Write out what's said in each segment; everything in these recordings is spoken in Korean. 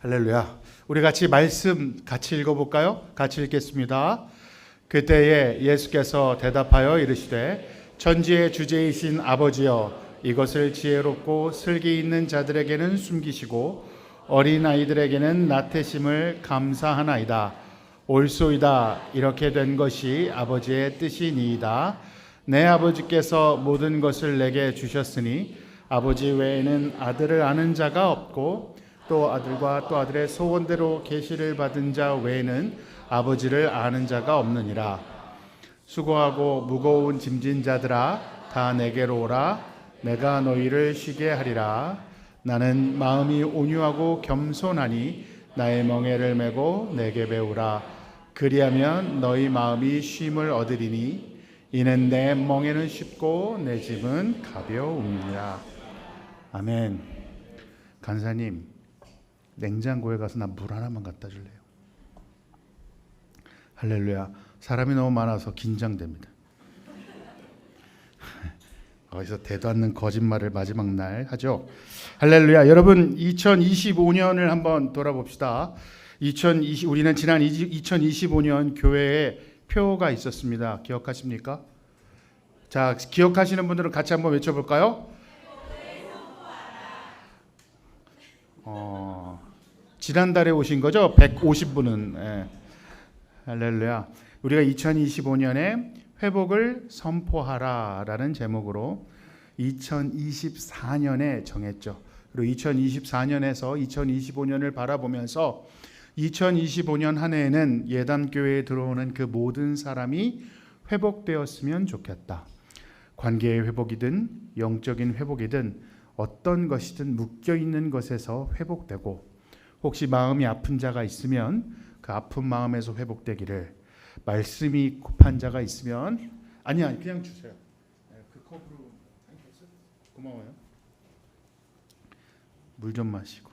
할렐루야. 우리 같이 말씀 같이 읽어볼까요? 같이 읽겠습니다. 그때에 예수께서 대답하여 이르시되 천지의 주제이신 아버지여, 이것을 지혜롭고 슬기 있는 자들에게는 숨기시고 어린 아이들에게는 나태심을 감사하나이다. 옳소이다. 이렇게 된 것이 아버지의 뜻이니이다. 내 아버지께서 모든 것을 내게 주셨으니 아버지 외에는 아들을 아는 자가 없고 또 아들과 또 아들의 소원대로 계시를 받은 자 외에는 아버지를 아는 자가 없느니라. 수고하고 무거운 짐진 자들아, 다 내게로 오라. 내가 너희를 쉬게 하리라. 나는 마음이 온유하고 겸손하니 나의 멍에를 메고 내게 배우라. 그리하면 너희 마음이 쉼을 얻으리니 이는 내 멍에는 쉽고 내 짐은 가벼움이라. 아멘. 간사님, 냉장고에 가서 나 물 하나만 갖다 줄래요? 할렐루야. 사람이 너무 많아서 긴장됩니다. 거기서 대도 않는 거짓말을 마지막 날 하죠. 할렐루야. 여러분, 2025년을 한번 돌아봅시다. 우리는 지난 2025년 교회에 표가 있었습니다. 기억하십니까? 자, 기억하시는 분들은 같이 한번 외쳐볼까요? 지난달에 오신 거죠? 150분은. 예. 할렐루야. 우리가 2025년에 회복을 선포하라라는 제목으로 2024년에 정했죠. 그리고 2024년에서 2025년을 바라보면서 2025년 한 해에는 예담교회에 들어오는 그 모든 사람이 회복되었으면 좋겠다. 관계의 회복이든 영적인 회복이든 어떤 것이든 묶여있는 것에서 회복되고, 혹시 마음이 아픈 자가 있으면 그 아픈 마음에서 회복되기를, 말씀이 급한 자가 있으면 아니 그냥 주세요. 그 컵으로 고마워요. 물 좀 마시고.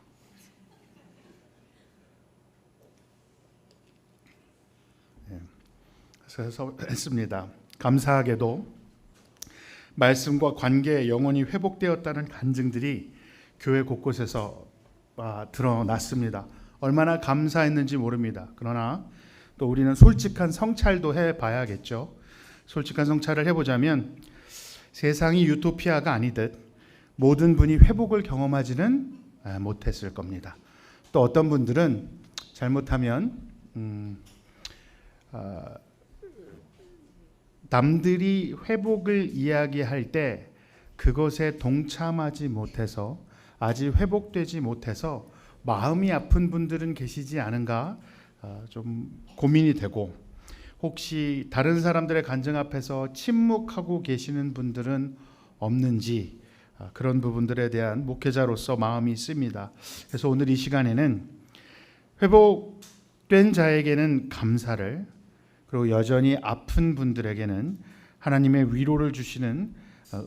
그래서 했습니다. 감사하게도 말씀과 관계에 영원히 회복되었다는 간증들이 교회 곳곳에서 드러났습니다. 얼마나 감사했는지 모릅니다. 그러나 또 우리는 솔직한 성찰도 해봐야겠죠. 솔직한 성찰을 해보자면 세상이 유토피아가 아니듯 모든 분이 회복을 경험하지는 못했을 겁니다. 또 어떤 분들은 잘못하면 남들이 회복을 이야기할 때 그것에 동참하지 못해서, 아직 회복되지 못해서 마음이 아픈 분들은 계시지 않은가 좀 고민이 되고, 혹시 다른 사람들의 간증 앞에서 침묵하고 계시는 분들은 없는지, 그런 부분들에 대한 목회자로서 마음이 씁니다. 그래서 오늘 이 시간에는 회복된 자에게는 감사를, 그리고 여전히 아픈 분들에게는 하나님의 위로를 주시는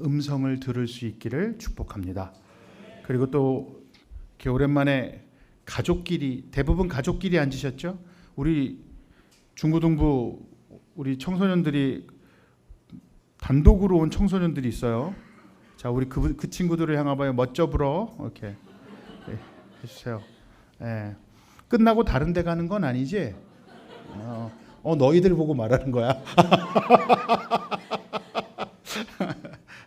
음성을 들을 수 있기를 축복합니다. 그리고 또 이렇게 오랜만에 가족끼리, 대부분 가족끼리 앉으셨죠? 우리 중고등부 우리 청소년들이 단독으로 온 청소년들이 있어요. 자, 우리 그 친구들을 향하여 멋져 불어 이렇게 해주세요. 예. 끝나고 다른 데 가는 건 아니지? 너희들 보고 말하는 거야.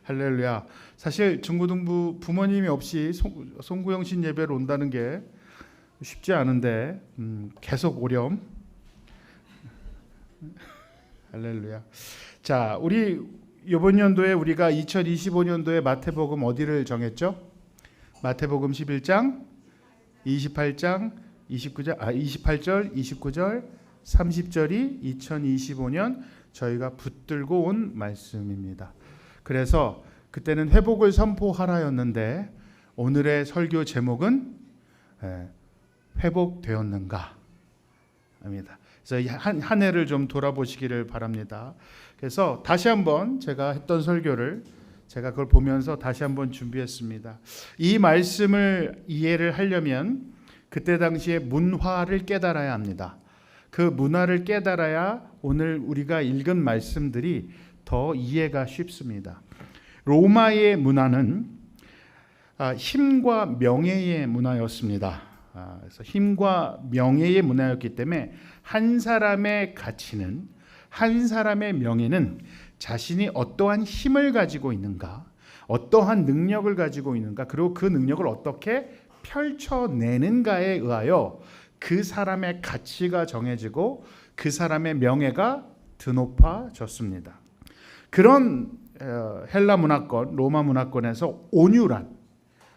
할렐루야. 사실 중고등부 부모님이 없이 송구영신 예배를 온다는 게 쉽지 않은데 계속 오렴. 할렐루야. 자, 우리 이번 연도에 우리가 2025년도에 마태복음 어디를 정했죠? 마태복음 11장, 28장, 28절, 29절, 30절이 2025년 저희가 붙들고 온 말씀입니다. 그래서 그때는 회복을 선포하라였는데 오늘의 설교 제목은 회복되었는가 입니다. 그래서 한 해를 좀 돌아보시기를 바랍니다. 그래서 다시 한번 제가 했던 설교를 제가 그걸 보면서 다시 한번 준비했습니다. 이 말씀을 이해를 하려면 그때 당시의 문화를 깨달아야 합니다. 그 문화를 깨달아야 오늘 우리가 읽은 말씀들이 더 이해가 쉽습니다. 로마의 문화는 힘과 명예의 문화였습니다. 그래서 힘과 명예의 문화였기 때문에 한 사람의 가치는, 한 사람의 명예는 자신이 어떠한 힘을 가지고 있는가, 어떠한 능력을 가지고 있는가, 그리고 그 능력을 어떻게 펼쳐내는가에 의하여 그 사람의 가치가 정해지고 그 사람의 명예가 드높아졌습니다. 그런 헬라 문화권, 로마 문화권에서 온유란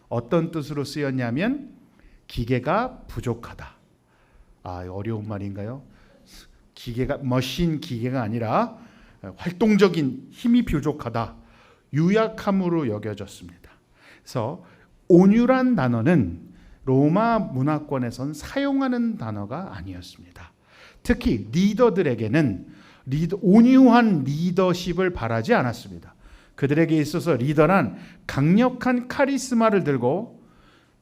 어떤 뜻으로 쓰였냐면 기계가 부족하다. 어려운 말인가요? 기계가 머신 기계가 아니라 활동적인 힘이 부족하다. 유약함으로 여겨졌습니다. 그래서 온유란 단어는 로마 문화권에선 사용하는 단어가 아니었습니다. 특히 리더들에게는 온유한 리더십을 바라지 않았습니다. 그들에게 있어서 리더란 강력한 카리스마를 들고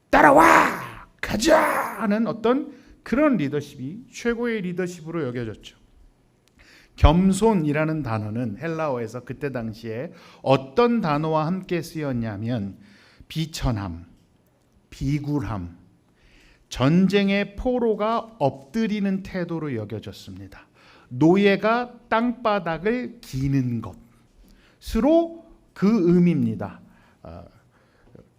따라와 가자 하는 어떤 그런 리더십이 최고의 리더십으로 여겨졌죠. 겸손이라는 단어는 헬라어에서 그때 당시에 어떤 단어와 함께 쓰였냐면 비천함, 비굴함, 전쟁의 포로가 엎드리는 태도로 여겨졌습니다. 노예가 땅바닥을 기는 것으로 그 의미입니다.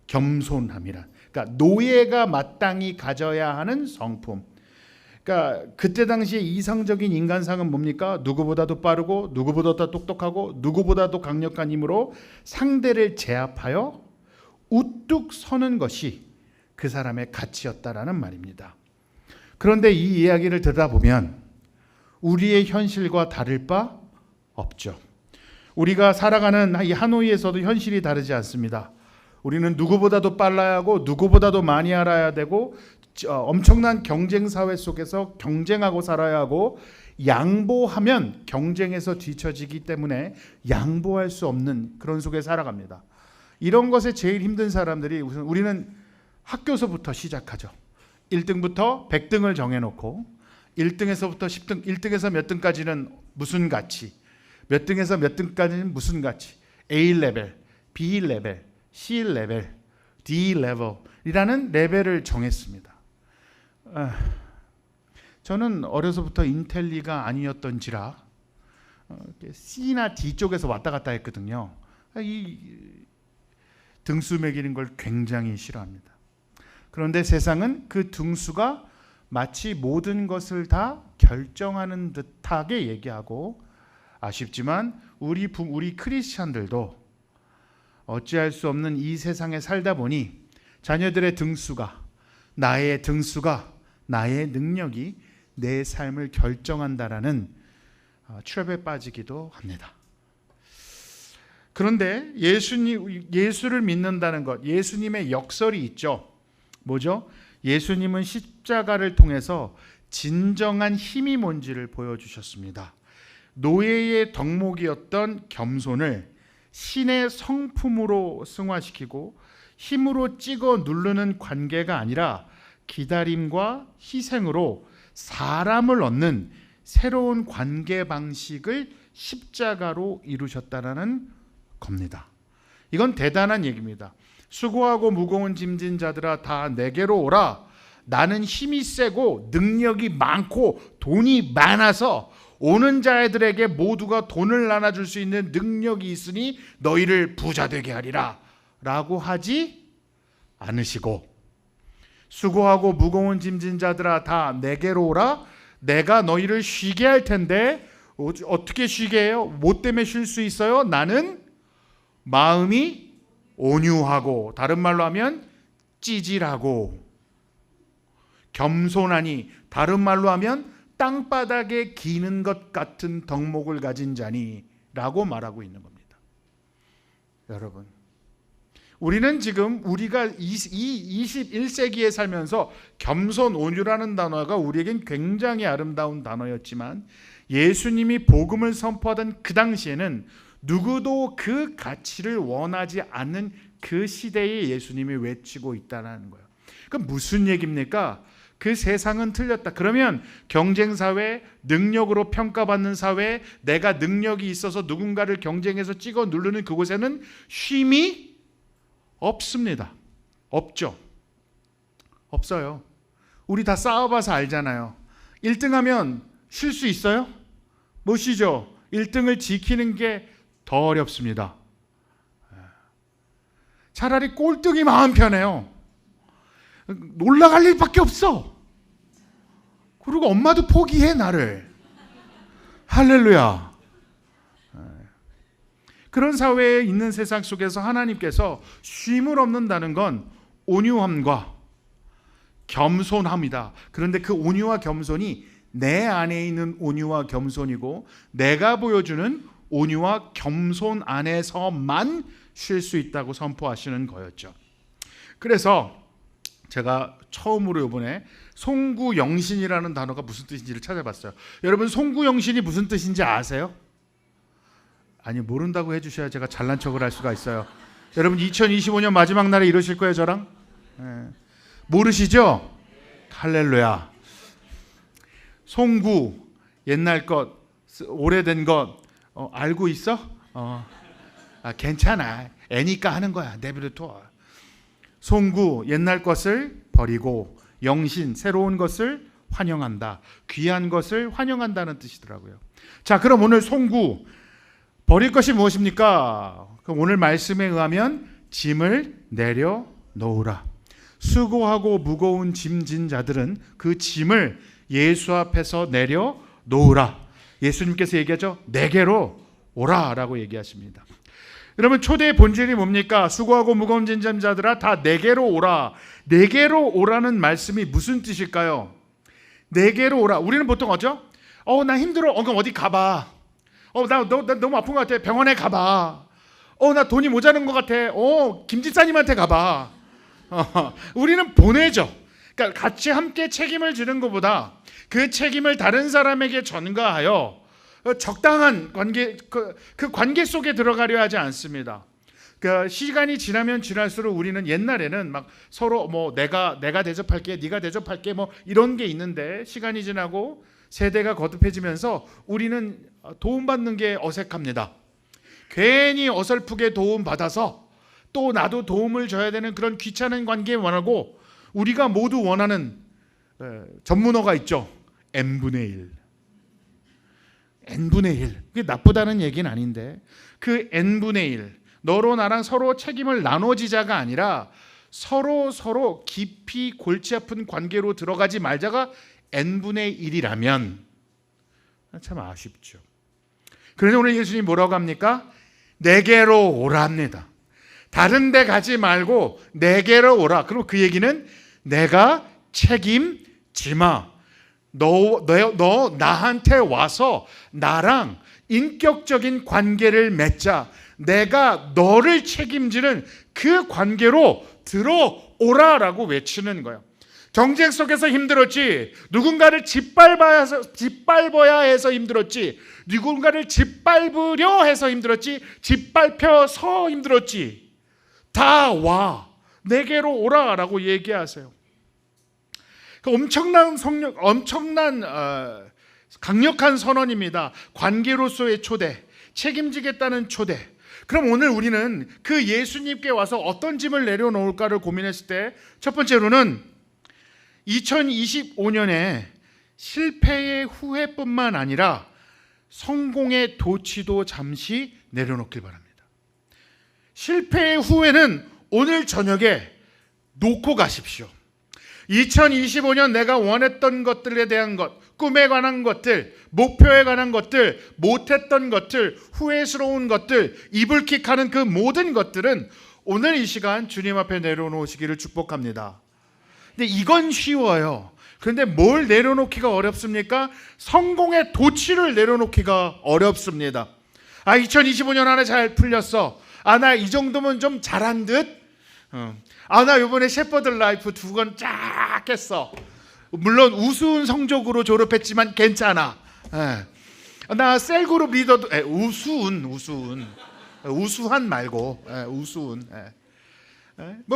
겸손함이란. 그러니까 노예가 마땅히 가져야 하는 성품. 그러니까 그때 당시에 이상적인 인간상은 뭡니까? 누구보다도 빠르고 누구보다도 똑똑하고 누구보다도 강력한 힘으로 상대를 제압하여 우뚝 서는 것이 그 사람의 가치였다라는 말입니다. 그런데 이 이야기를 들여다보면 우리의 현실과 다를 바 없죠. 우리가 살아가는 이 하노이에서도 현실이 다르지 않습니다. 우리는 누구보다도 빨라야 하고 누구보다도 많이 알아야 되고 엄청난 경쟁 사회 속에서 경쟁하고 살아야 하고 양보하면 경쟁에서 뒤처지기 때문에 양보할 수 없는 그런 속에 살아갑니다. 이런 것에 제일 힘든 사람들이 우리는 학교서부터 시작하죠. 1등부터 100등을 정해놓고 1등에서부터 10등, 1등에서 몇 등까지는 무슨 가치, 몇 등에서 몇 등까지는 무슨 가치, A 레벨, B 레벨, C 레벨, D 레벨이라는 레벨을 정했습니다. 저는 어려서부터 인텔리가 아니었던지라 C나 D 쪽에서 왔다 갔다 했거든요. 이 등수 매기는 걸 굉장히 싫어합니다. 그런데 세상은 그 등수가 마치 모든 것을 다 결정하는 듯하게 얘기하고, 아쉽지만 우리 크리스찬들도 어찌할 수 없는 이 세상에 살다 보니 자녀들의 등수가, 나의 등수가, 나의 능력이 내 삶을 결정한다라는 트랩에 빠지기도 합니다. 그런데 예수를 믿는다는 것, 예수님의 역설이 있죠. 뭐죠? 예수님은 십자가를 통해서 진정한 힘이 뭔지를 보여주셨습니다. 노예의 덕목이었던 겸손을 신의 성품으로 승화시키고 힘으로 찍어 누르는 관계가 아니라 기다림과 희생으로 사람을 얻는 새로운 관계 방식을 십자가로 이루셨다는 겁니다. 이건 대단한 얘기입니다. 수고하고 무거운 짐진 자들아 다 내게로 오라. 나는 힘이 세고 능력이 많고 돈이 많아서 오는 자들에게 모두가 돈을 나눠줄 수 있는 능력이 있으니 너희를 부자 되게 하리라 라고 하지 않으시고, 수고하고 무거운 짐진 자들아 다 내게로 오라. 내가 너희를 쉬게 할 텐데 어떻게 쉬게 해요? 뭐 때문에 쉴 수 있어요? 나는 마음이 온유하고, 다른 말로 하면 찌질하고, 겸손하니, 다른 말로 하면 땅바닥에 기는 것 같은 덕목을 가진 자니 라고 말하고 있는 겁니다. 여러분, 우리는 지금 우리가 이 21세기에 살면서 겸손, 온유라는 단어가 우리에겐 굉장히 아름다운 단어였지만 예수님이 복음을 선포하던 그 당시에는 누구도 그 가치를 원하지 않는 그 시대에 예수님이 외치고 있다는 거예요. 그럼 무슨 얘기입니까? 그 세상은 틀렸다. 그러면 경쟁사회, 능력으로 평가받는 사회, 내가 능력이 있어서 누군가를 경쟁해서 찍어 누르는 그곳에는 쉼이 없습니다. 없죠. 없어요. 우리 다 싸워봐서 알잖아요. 1등하면 쉴 수 있어요? 못 쉬죠. 1등을 지키는 게 더 어렵습니다. 차라리 꼴등이 마음 편해요. 올라갈 일밖에 없어. 그리고 엄마도 포기해 나를. 할렐루야. 그런 사회에 있는 세상 속에서 하나님께서 쉼을 얻는다는 건 온유함과 겸손함이다. 그런데 그 온유와 겸손이 내 안에 있는 온유와 겸손이고 내가 보여주는 온유와 겸손 안에서만 쉴 수 있다고 선포하시는 거였죠. 그래서 제가 처음으로 이번에 송구영신이라는 단어가 무슨 뜻인지를 찾아봤어요. 여러분 송구영신이 무슨 뜻인지 아세요? 아니 모른다고 해주셔야 제가 잘난 척을 할 수가 있어요. 여러분 2025년 마지막 날에 이러실 거예요 저랑? 모르시죠? 할렐루야. 송구 옛날 것 오래된 것 알고 있어? 괜찮아. 애니까 하는 거야. 내버려둬. 송구 옛날 것을 버리고 영신 새로운 것을 환영한다. 귀한 것을 환영한다는 뜻이더라고요. 자, 그럼 오늘 송구 버릴 것이 무엇입니까? 그럼 오늘 말씀에 의하면 짐을 내려놓으라. 수고하고 무거운 짐진 자들은 그 짐을 예수 앞에서 내려놓으라. 예수님께서 얘기하죠. 내게로 오라라고 얘기하십니다. 여러분 초대의 본질이 뭡니까? 수고하고 무거운 짐진 자들아 다 내게로 오라. 내게로 오라는 말씀이 무슨 뜻일까요? 내게로 오라. 우리는 보통 어죠? 나 힘들어. 그럼 어디 가봐. 나 너무 아픈 것 같아. 병원에 가봐. 나 돈이 모자란 것 같아. 김 집사님한테 가봐. 우리는 보내죠. 그러니까 같이 함께 책임을 지는 것보다 그 책임을 다른 사람에게 전가하여 적당한 관계, 그 관계 속에 들어가려 하지 않습니다. 그 시간이 지나면 지날수록 우리는 옛날에는 막 서로 내가 대접할게, 네가 대접할게 이런 게 있는데 시간이 지나고 세대가 거듭해지면서 우리는 도움받는 게 어색합니다. 괜히 어설프게 도움받아서 또 나도 도움을 줘야 되는 그런 귀찮은 관계에 원하고 우리가 모두 원하는 전문어가 있죠. n분의 1. n분의 1. 그게 나쁘다는 얘기는 아닌데 그 n분의 1. 너로 나랑 서로 책임을 나눠지자가 아니라 서로 깊이 골치 아픈 관계로 들어가지 말자가 n분의 1이라면 참 아쉽죠. 그런데 오늘 예수님이 뭐라고 합니까? 내게로 오라 합니다. 다른 데 가지 말고 내게로 오라. 그리고 그 얘기는 내가 책임지마. 너 나한테 와서 나랑 인격적인 관계를 맺자. 내가 너를 책임지는 그 관계로 들어오라라고 외치는 거예요. 경쟁 속에서 힘들었지, 누군가를 짓밟아야 해서 힘들었지, 누군가를 짓밟으려 해서 힘들었지, 짓밟혀서 힘들었지, 다 와, 내게로 오라라고 얘기하세요. 엄청난 강력한 선언입니다. 관계로서의 초대, 책임지겠다는 초대. 그럼 오늘 우리는 그 예수님께 와서 어떤 짐을 내려놓을까를 고민했을 때 첫 번째로는 2025년에 실패의 후회뿐만 아니라 성공의 도취도 잠시 내려놓길 바랍니다. 실패의 후회는 오늘 저녁에 놓고 가십시오. 2025년 내가 원했던 것들에 대한 것, 꿈에 관한 것들, 목표에 관한 것들, 못했던 것들, 후회스러운 것들, 이불킥하는 그 모든 것들은 오늘 이 시간 주님 앞에 내려놓으시기를 축복합니다. 근데 이건 쉬워요. 그런데 뭘 내려놓기가 어렵습니까? 성공의 도취를 내려놓기가 어렵습니다. 2025년 안에 잘 풀렸어. 나 이 정도면 좀 잘한 듯. 나 이번에 셰퍼드 라이프 2권 쫙 했어. 물론 우스운 성적으로 졸업했지만 괜찮아. 나 셀그룹 리더도 우수한 말고 우스운.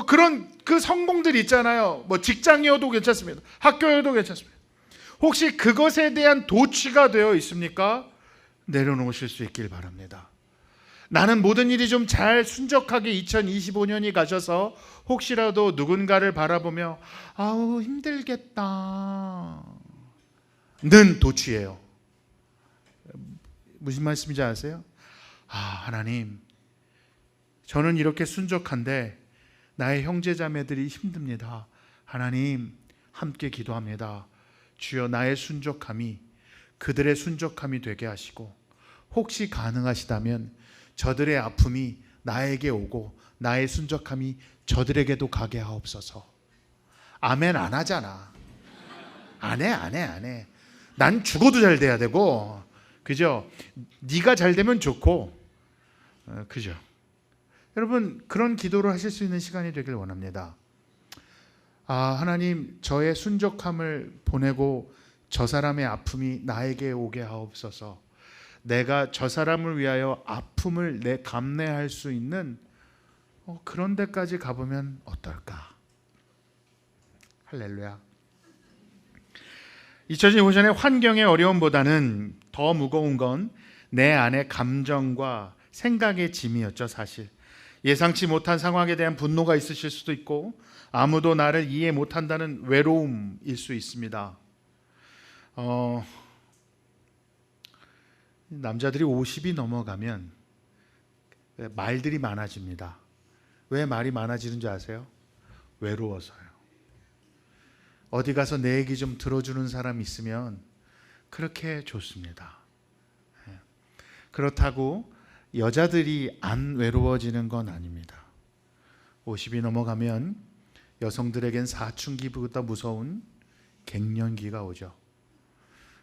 그런 그 성공들 있잖아요. 직장이어도 괜찮습니다. 학교여도 괜찮습니다. 혹시 그것에 대한 도취가 되어 있습니까? 내려놓으실 수 있길 바랍니다. 나는 모든 일이 좀 잘 순적하게 2025년이 가셔서 혹시라도 누군가를 바라보며 아우 힘들겠다 는 도취예요. 무슨 말씀인지 아세요? 하나님, 저는 이렇게 순적한데 나의 형제자매들이 힘듭니다. 하나님, 함께 기도합니다. 주여, 나의 순적함이 그들의 순적함이 되게 하시고, 혹시 가능하시다면 저들의 아픔이 나에게 오고 나의 순적함이 저들에게도 가게 하옵소서. 아멘 안 하잖아. 안 해. 난 죽어도 잘 돼야 되고, 그죠? 네가 잘 되면 좋고, 그죠? 여러분, 그런 기도를 하실 수 있는 시간이 되길 원합니다. 하나님, 저의 순적함을 보내고 저 사람의 아픔이 나에게 오게 하옵소서. 내가 저 사람을 위하여 아픔을 감내할 수 있는 그런 데까지 가보면 어떨까? 할렐루야. 2025년의 환경의 어려움보다는 더 무거운 건 내 안의 감정과 생각의 짐이었죠. 사실 예상치 못한 상황에 대한 분노가 있으실 수도 있고, 아무도 나를 이해 못한다는 외로움일 수 있습니다. 남자들이 50이 넘어가면 말들이 많아집니다. 왜 말이 많아지는 줄 아세요? 외로워서요. 어디 가서 내 얘기 좀 들어주는 사람이 있으면 그렇게 좋습니다. 그렇다고 여자들이 안 외로워지는 건 아닙니다. 50이 넘어가면 여성들에겐 사춘기보다 무서운 갱년기가 오죠.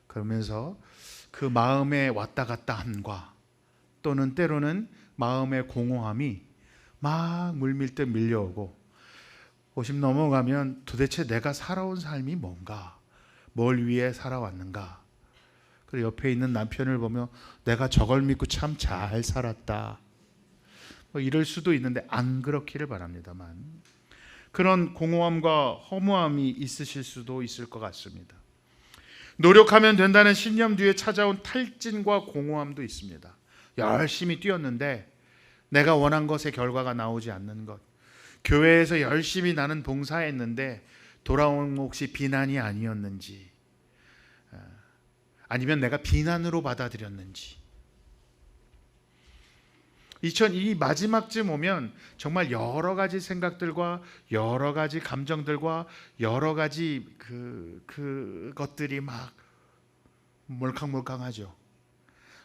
그러면서 그 마음의 왔다 갔다 함과 또는 때로는 마음의 공허함이 막 물밀듯 밀려오고, 50 넘어가면 도대체 내가 살아온 삶이 뭔가, 뭘 위해 살아왔는가. 그리고 옆에 있는 남편을 보며 내가 저걸 믿고 참 잘 살았다, 이럴 수도 있는데 안 그렇기를 바랍니다만, 그런 공허함과 허무함이 있으실 수도 있을 것 같습니다. 노력하면 된다는 신념 뒤에 찾아온 탈진과 공허함도 있습니다. 열심히 뛰었는데 내가 원한 것의 결과가 나오지 않는 것, 교회에서 열심히 나는 봉사했는데 돌아온 혹시 비난이 아니었는지, 아니면 내가 비난으로 받아들였는지. 이 마지막쯤 오면 정말 여러 가지 생각들과 여러 가지 감정들과 여러 가지 그것들이 막 몰캉몰캉하죠.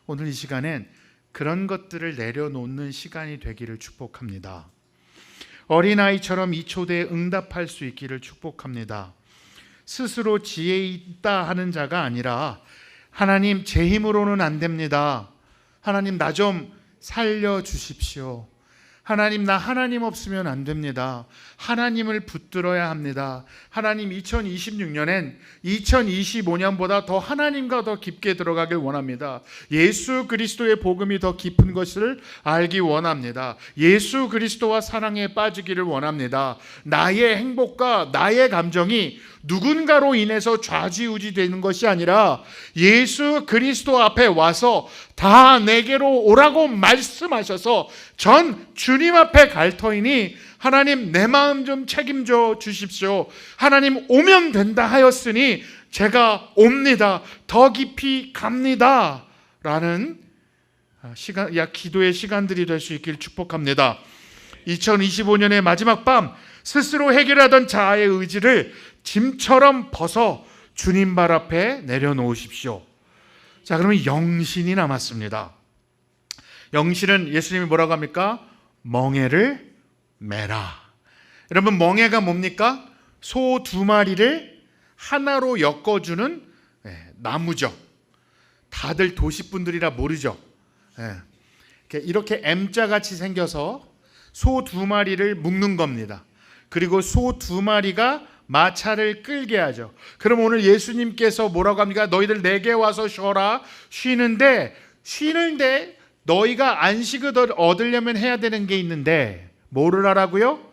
오늘 이 시간엔 그런 것들을 내려놓는 시간이 되기를 축복합니다. 어린아이처럼 이 초대에 응답할 수 있기를 축복합니다. 스스로 지혜 있다 하는 자가 아니라, 하나님, 제 힘으로는 안 됩니다. 하나님, 나 좀 살려주십시오. 하나님, 나 하나님 없으면 안 됩니다. 하나님을 붙들어야 합니다. 하나님, 2026년엔 2025년보다 더 하나님과 더 깊게 들어가길 원합니다. 예수 그리스도의 복음이 더 깊은 것을 알기 원합니다. 예수 그리스도와 사랑에 빠지기를 원합니다. 나의 행복과 나의 감정이 누군가로 인해서 좌지우지 되는 것이 아니라 예수 그리스도 앞에 와서 다 내게로 오라고 말씀하셔서 전 주님 앞에 갈 터이니 하나님, 내 마음 좀 책임져 주십시오. 하나님, 오면 된다 하였으니 제가 옵니다. 더 깊이 갑니다. 라는 기도의 시간들이 될 수 있길 축복합니다. 2025년의 마지막 밤, 스스로 해결하던 자아의 의지를 짐처럼 벗어 주님 발 앞에 내려놓으십시오. 자, 그러면 영신이 남았습니다. 영신은 예수님이 뭐라고 합니까? 멍에를 매라. 여러분, 멍에가 뭡니까? 소 2마리를 하나로 엮어주는 나무죠. 다들 도시분들이라 모르죠. 이렇게 M자같이 생겨서 소 2마리를 묶는 겁니다. 그리고 소 2마리가 마차를 끌게 하죠. 그럼 오늘 예수님께서 뭐라고 합니까? 너희들 내게 와서 쉬어라. 쉬는데 너희가 안식을 얻으려면 해야 되는 게 있는데 뭐를 하라고요?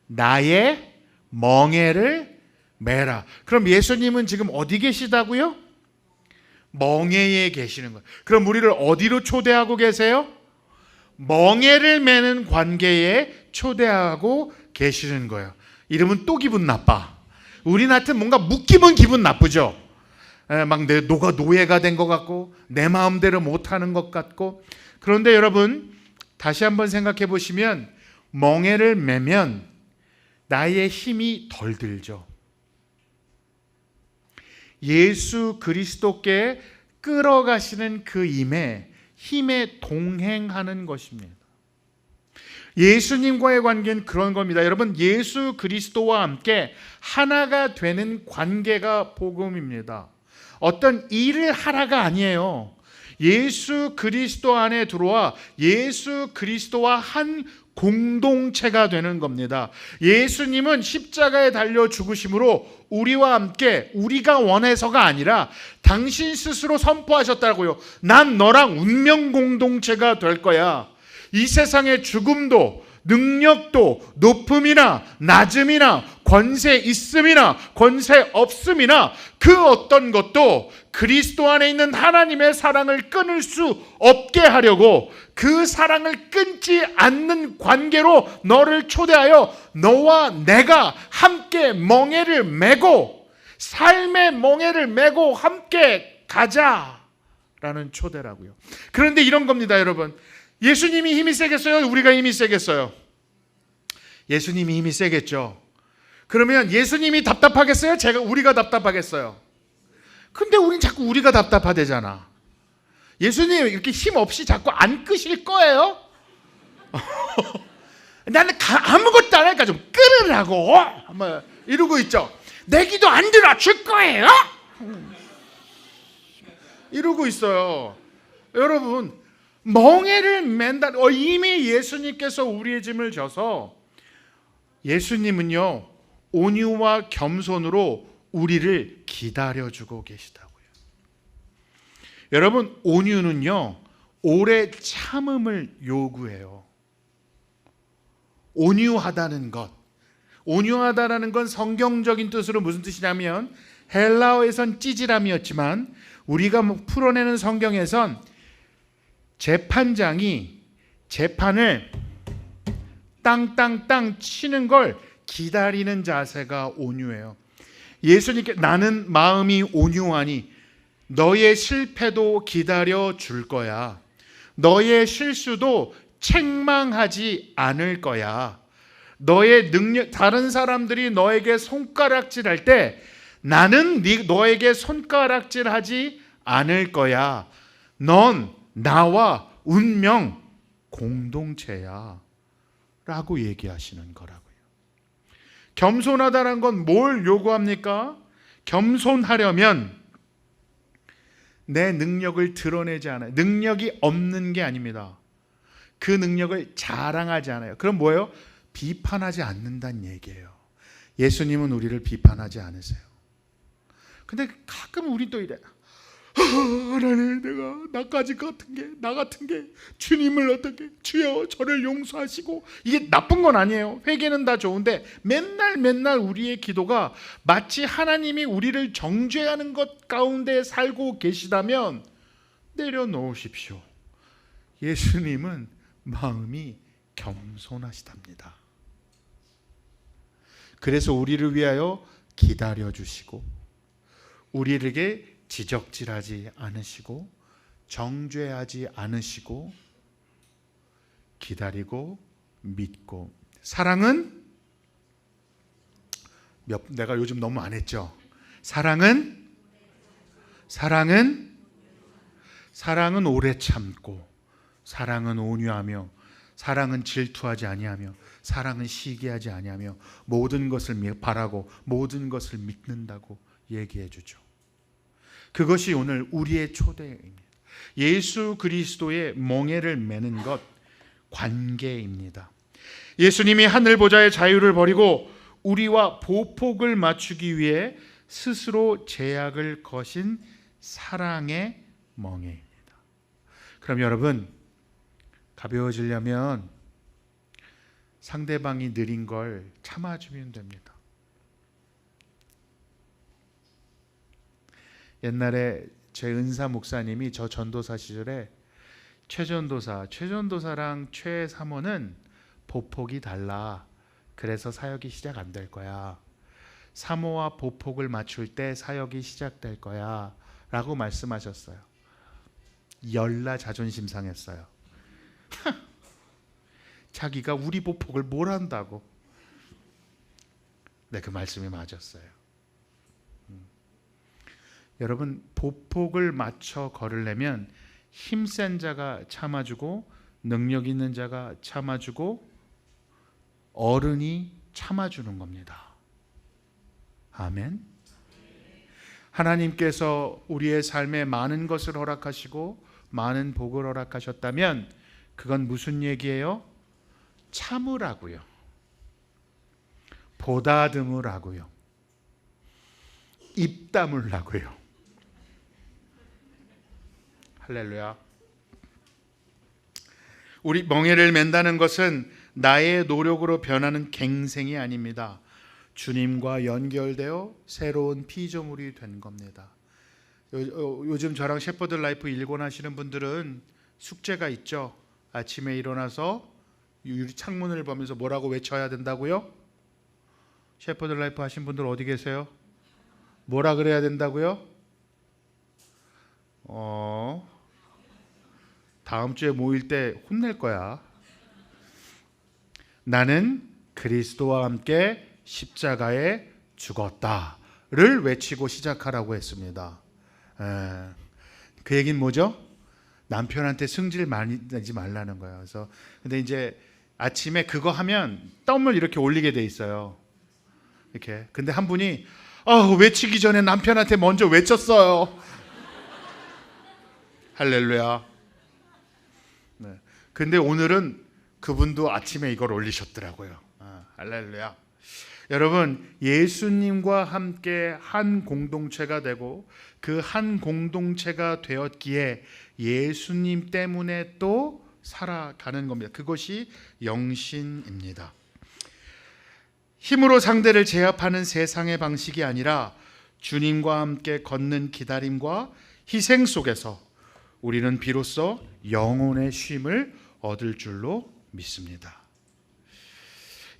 나의 멍에를 매라. 그럼 예수님은 지금 어디 계시다고요? 멍에에 계시는 거예요. 그럼 우리를 어디로 초대하고 계세요? 멍에를 매는 관계에 초대하고 계시는 거예요. 이러면 또 기분 나빠. 우리한테는 뭔가 묶이면 기분 나쁘죠. 막 너가 노예가 된 것 같고 내 마음대로 못하는 것 같고. 그런데 여러분 다시 한번 생각해 보시면 멍에를 매면 나의 힘이 덜 들죠. 예수 그리스도께 끌어가시는 그 힘에 동행하는 것입니다. 예수님과의 관계는 그런 겁니다. 여러분, 예수 그리스도와 함께 하나가 되는 관계가 복음입니다. 어떤 일을 하라가 아니에요. 예수 그리스도 안에 들어와 예수 그리스도와 한 공동체가 되는 겁니다. 예수님은 십자가에 달려 죽으심으로 우리와 함께, 우리가 원해서가 아니라 당신 스스로 선포하셨다고요. 난 너랑 운명 공동체가 될 거야. 이 세상의 죽음도 능력도 높음이나 낮음이나 권세 있음이나 권세 없음이나 그 어떤 것도 그리스도 안에 있는 하나님의 사랑을 끊을 수 없게 하려고 그 사랑을 끊지 않는 관계로 너를 초대하여 너와 내가 함께 멍에를 메고 삶의 멍에를 메고 함께 가자라는 초대라고요. 그런데 이런 겁니다, 여러분. 예수님이 힘이 세겠어요? 우리가 힘이 세겠어요? 예수님이 힘이 세겠죠. 그러면 예수님이 답답하겠어요? 우리가 답답하겠어요? 근데 우린 자꾸 우리가 답답하대잖아. 예수님 이렇게 힘 없이 자꾸 안 끄실 거예요? 나는 아무것도 안 하니까 좀 끄르라고 이러고 있죠. 내 기도 안 들어줄 거예요? 이러고 있어요. 여러분, 멍에를 맨다. 이미 예수님께서 우리의 짐을 져서 예수님은요 온유와 겸손으로 우리를 기다려주고 계시다고요. 여러분, 온유는요 오래 참음을 요구해요. 온유하다는 것, 온유하다라는 건 성경적인 뜻으로 무슨 뜻이냐면 헬라어에선 찌질함이었지만 우리가 풀어내는 성경에선 재판장이 재판을 땅땅땅 치는 걸 기다리는 자세가 온유해요. 예수님께 나는 마음이 온유하니 너의 실패도 기다려 줄 거야. 너의 실수도 책망하지 않을 거야. 너의 능력, 다른 사람들이 너에게 손가락질할 때 나는 너에게 손가락질하지 않을 거야. 넌 나와 운명 공동체야 라고 얘기하시는 거라고요. 겸손하다는 건 뭘 요구합니까? 겸손하려면 내 능력을 드러내지 않아요. 능력이 없는 게 아닙니다. 그 능력을 자랑하지 않아요. 그럼 뭐예요? 비판하지 않는다는 얘기예요. 예수님은 우리를 비판하지 않으세요. 근데 가끔 우리 또 이래. 하나님, 내가 나 같은 게 주님을 어떻게, 주여 저를 용서하시고. 이게 나쁜 건 아니에요. 회개는 다 좋은데 맨날 우리의 기도가 마치 하나님이 우리를 정죄하는 것 가운데 살고 계시다면 내려놓으십시오. 예수님은 마음이 겸손하시답니다. 그래서 우리를 위하여 기다려주시고 우리에게 지적질하지 않으시고 정죄하지 않으시고 기다리고 믿고. 사랑은 내가 요즘 너무 안 했죠. 사랑은 오래 참고, 사랑은 온유하며, 사랑은 질투하지 아니하며, 사랑은 시기하지 아니하며, 모든 것을 바라고 모든 것을 믿는다고 얘기해 주죠. 그것이 오늘 우리의 초대입니다. 예수 그리스도의 멍에를 매는 것, 관계입니다. 예수님이 하늘 보좌의 자유를 버리고 우리와 보폭을 맞추기 위해 스스로 제약을 거신 사랑의 멍에입니다. 그럼 여러분, 가벼워지려면 상대방이 느린 걸 참아주면 됩니다. 옛날에 제 은사 목사님이 저 전도사 시절에 최전도사랑 최사모는 보폭이 달라. 그래서 사역이 시작 안 될 거야. 사모와 보폭을 맞출 때 사역이 시작될 거야 라고 말씀하셨어요. 열나 자존심 상했어요. 자기가 우리 보폭을 뭘 한다고. 네, 그 말씀이 맞았어요. 여러분, 보폭을 맞춰 걸으려면 힘센 자가 참아주고 능력 있는 자가 참아주고 어른이 참아주는 겁니다. 아멘. 하나님께서 우리의 삶에 많은 것을 허락하시고 많은 복을 허락하셨다면 그건 무슨 얘기예요? 참으라고요. 보다듬으라고요. 입 다물라고요. 할렐루야. 우리 멍에를 맨다는 것은 나의 노력으로 변하는 갱생이 아닙니다. 주님과 연결되어 새로운 피조물이 된 겁니다. 요즘 저랑 셰퍼드 라이프 일권하시는 분들은 숙제가 있죠. 아침에 일어나서 유리 창문을 보면서 뭐라고 외쳐야 된다고요? 셰퍼드 라이프 하신 분들 어디 계세요? 뭐라 그래야 된다고요? 다음 주에 모일 때 혼낼 거야. 나는 그리스도와 함께 십자가에 죽었다를 외치고 시작하라고 했습니다. 그 얘기는 뭐죠? 남편한테 승질 많이 내지 말라는 거예요. 그래서 근데 이제 아침에 그거 하면 땀을 이렇게 올리게 돼 있어요. 이렇게. 근데 한 분이 외치기 전에 남편한테 먼저 외쳤어요. 할렐루야. 네. 근데 오늘은 그분도 아침에 이걸 올리셨더라고요. 할렐루야. 여러분, 예수님과 함께 한 공동체가 되고 그 한 공동체가 되었기에 예수님 때문에 또 살아가는 겁니다. 그것이 영신입니다. 힘으로 상대를 제압하는 세상의 방식이 아니라 주님과 함께 걷는 기다림과 희생 속에서 우리는 비로소 영혼의 쉼을 얻을 줄로 믿습니다.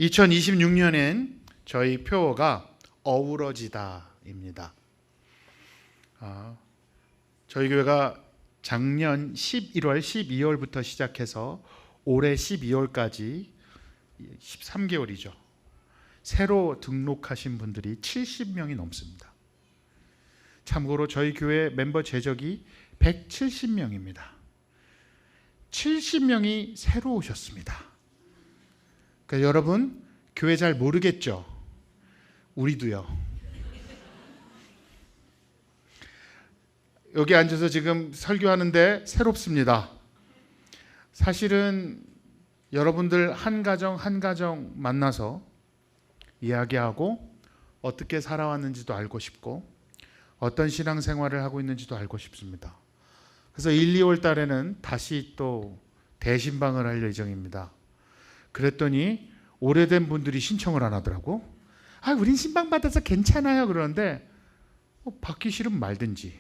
2026년엔 저희 표어가 어우러지다입니다. 저희 교회가 작년 11월, 12월부터 시작해서 올해 12월까지 13개월이죠. 새로 등록하신 분들이 70명이 넘습니다. 참고로 저희 교회 멤버 제적이 170명입니다. 70명이 새로 오셨습니다. 그러니까 여러분, 교회 잘 모르겠죠? 우리도요. 여기 앉아서 지금 설교하는데 새롭습니다. 사실은 여러분들 한 가정 한 가정 만나서 이야기하고 어떻게 살아왔는지도 알고 싶고 어떤 신앙생활을 하고 있는지도 알고 싶습니다. 그래서 1, 2월 달에는 다시 또 대신방을 할 예정입니다. 그랬더니 오래된 분들이 신청을 안 하더라고. 우린 신방 받아서 괜찮아요 그러는데 받기 싫으면 말든지.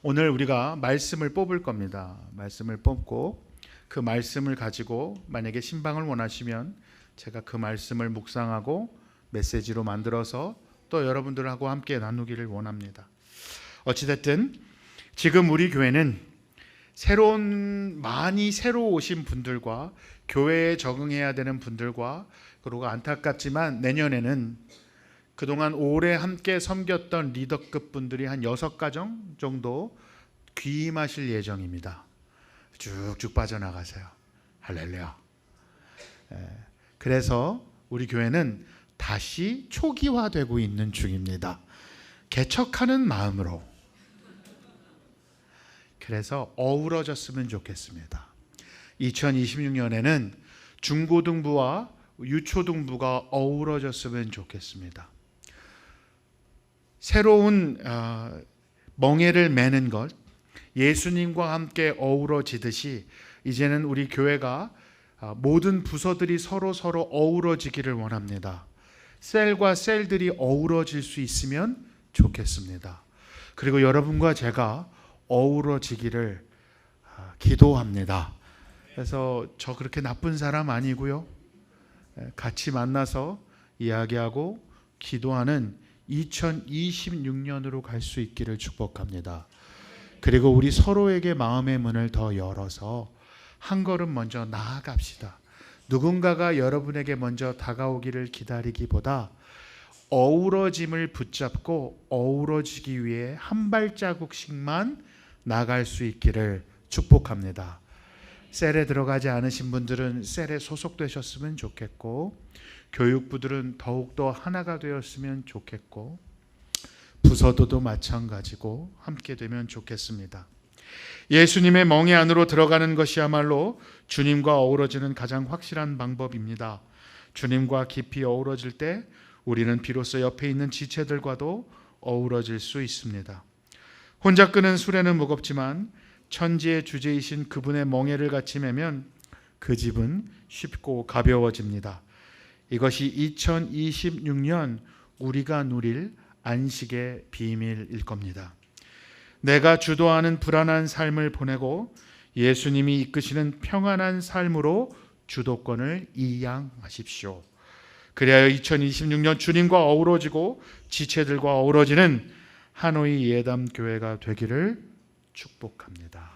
오늘 우리가 말씀을 뽑을 겁니다. 말씀을 뽑고 그 말씀을 가지고 만약에 신방을 원하시면 제가 그 말씀을 묵상하고 메시지로 만들어서 또 여러분들하고 함께 나누기를 원합니다. 어찌됐든 지금 우리 교회는 많이 새로 오신 분들과 교회에 적응해야 되는 분들과 그리고 안타깝지만 내년에는 그동안 오래 함께 섬겼던 리더급 분들이 한 6가정 정도 귀임하실 예정입니다. 쭉쭉 빠져나가세요. 할렐루야. 그래서 우리 교회는 다시 초기화되고 있는 중입니다. 개척하는 마음으로. 그래서 어우러졌으면 좋겠습니다. 2026년에는 중고등부와 유초등부가 어우러졌으면 좋겠습니다. 새로운 멍에를 매는 것, 예수님과 함께 어우러지듯이 이제는 우리 교회가 모든 부서들이 서로 어우러지기를 원합니다. 셀과 셀들이 어우러질 수 있으면 좋겠습니다. 그리고 여러분과 제가 어우러지기를 기도합니다. 그래서 저 그렇게 나쁜 사람 아니고요. 같이 만나서 이야기하고 기도하는 2026년으로 갈 수 있기를 축복합니다. 그리고 우리 서로에게 마음의 문을 더 열어서 한 걸음 먼저 나아갑시다. 누군가가 여러분에게 먼저 다가오기를 기다리기보다 어우러짐을 붙잡고 어우러지기 위해 한 발자국씩만 나갈 수 있기를 축복합니다. 셀에 들어가지 않으신 분들은 셀에 소속되셨으면 좋겠고, 교육부들은 더욱더 하나가 되었으면 좋겠고, 부서도도 마찬가지고 함께 되면 좋겠습니다. 예수님의 멍에 안으로 들어가는 것이야말로 주님과 어우러지는 가장 확실한 방법입니다. 주님과 깊이 어우러질 때 우리는 비로소 옆에 있는 지체들과도 어우러질 수 있습니다. 혼자 끄는 수레는 무겁지만 천지의 주제이신 그분의 멍에를 같이 매면 그 집은 쉽고 가벼워집니다. 이것이 2026년 우리가 누릴 안식의 비밀일 겁니다. 내가 주도하는 불안한 삶을 보내고 예수님이 이끄시는 평안한 삶으로 주도권을 이양하십시오. 그래야 2026년 주님과 어우러지고 지체들과 어우러지는 하노이 예담교회가 되기를 축복합니다.